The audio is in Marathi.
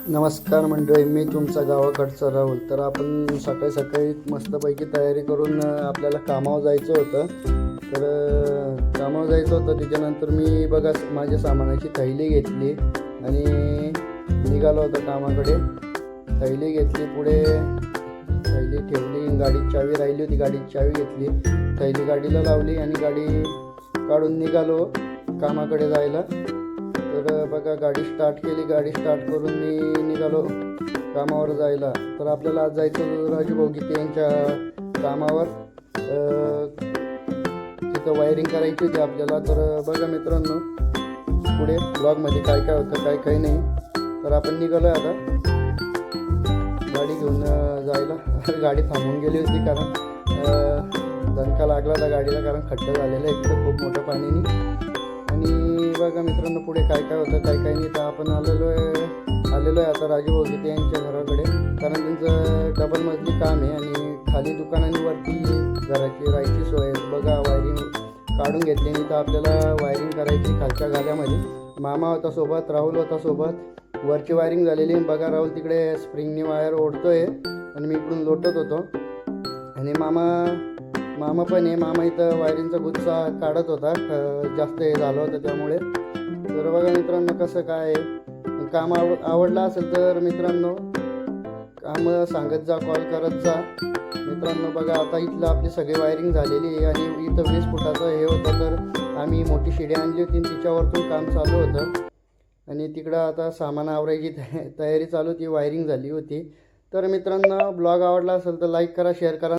नमस्कार मंडळी, मी तुमचा गावाकडचा राहुल. तर आपण सकाळी सकाळी मस्तपैकी तयारी करून आपल्याला कामावर जायचं होतं. कामावर जायचं होतं. त्याच्यानंतर मी बघा माझ्या सामानाची थैली घेतली आणि निघालो होतो कामाकडे. थैली घेतली, पुढे थैली ठेवली, गाडीची चावी राहिली होती, गाडीची चावी घेतली, थैली गाडीला लावली आणि गाडी काढून निघालो कामाकडे जायला. तर बघा गाडी स्टार्ट केली, गाडी स्टार्ट करून मी निघालो कामावर जायला. तर आपल्याला आज जायचं राजूभाऊ गीते यांच्या कामावर. तिथं वायरिंग करायची होती आपल्याला. तर बघा मित्रांनो, पुढे ब्लॉगमध्ये काय काय होतं काय काय नाही. तर आपण निघालो आता गाडी घेऊन जायला. गाडी थांबून गेली होती कारण दणका लागला होता गाडीला, कारण खड्डा झालेला आहे तिथं खूप मोठं पाणीने. आणि बघा मित्रांनो, पुढे काय काय होतं काय काय नाही. तर आपण आलेलो आहे आता राजूभाऊ गीते यांच्या घराकडे, कारण त्यांचं डबल मजली काम आहे आणि खाली दुकान आणि वरती घराची राहायची सोय आहे. बघा वायरिंग काढून घेतली नाही तर आपल्याला वायरिंग करायची खालच्या गाल्यामध्ये. मामा होता सोबत, राहुल होता सोबत. वरची वायरिंग झालेली. बघा राहुल तिकडे स्प्रिंगनी वायर ओढतोय आणि मी इकडून लोटत होतो. आणि मामा पण आहे. मामा इथं वायरिंगचा गुच्छा काढत होता, जास्त हे झालं होतं त्यामुळे. तर बघा मित्रांनो कसं काय काम आवडलं असेल तर मित्रांनो काम सांगत जा, कॉल करत जा मित्रांनो. बघा आता इथलं आपली सगळी वायरिंग झालेली आहे आणि इथं 20 फुटाचं हे होतं. तर आम्ही मोठी शिडी आणली होती आणि तिच्यावरतून काम चालू होतं. आणि तिकडं आता सामान आवरायची तयारी चालू होती, वायरिंग झाली होती. तर मित्रांनो ब्लॉग आवडला असेल तर लाईक करा, शेअर करा.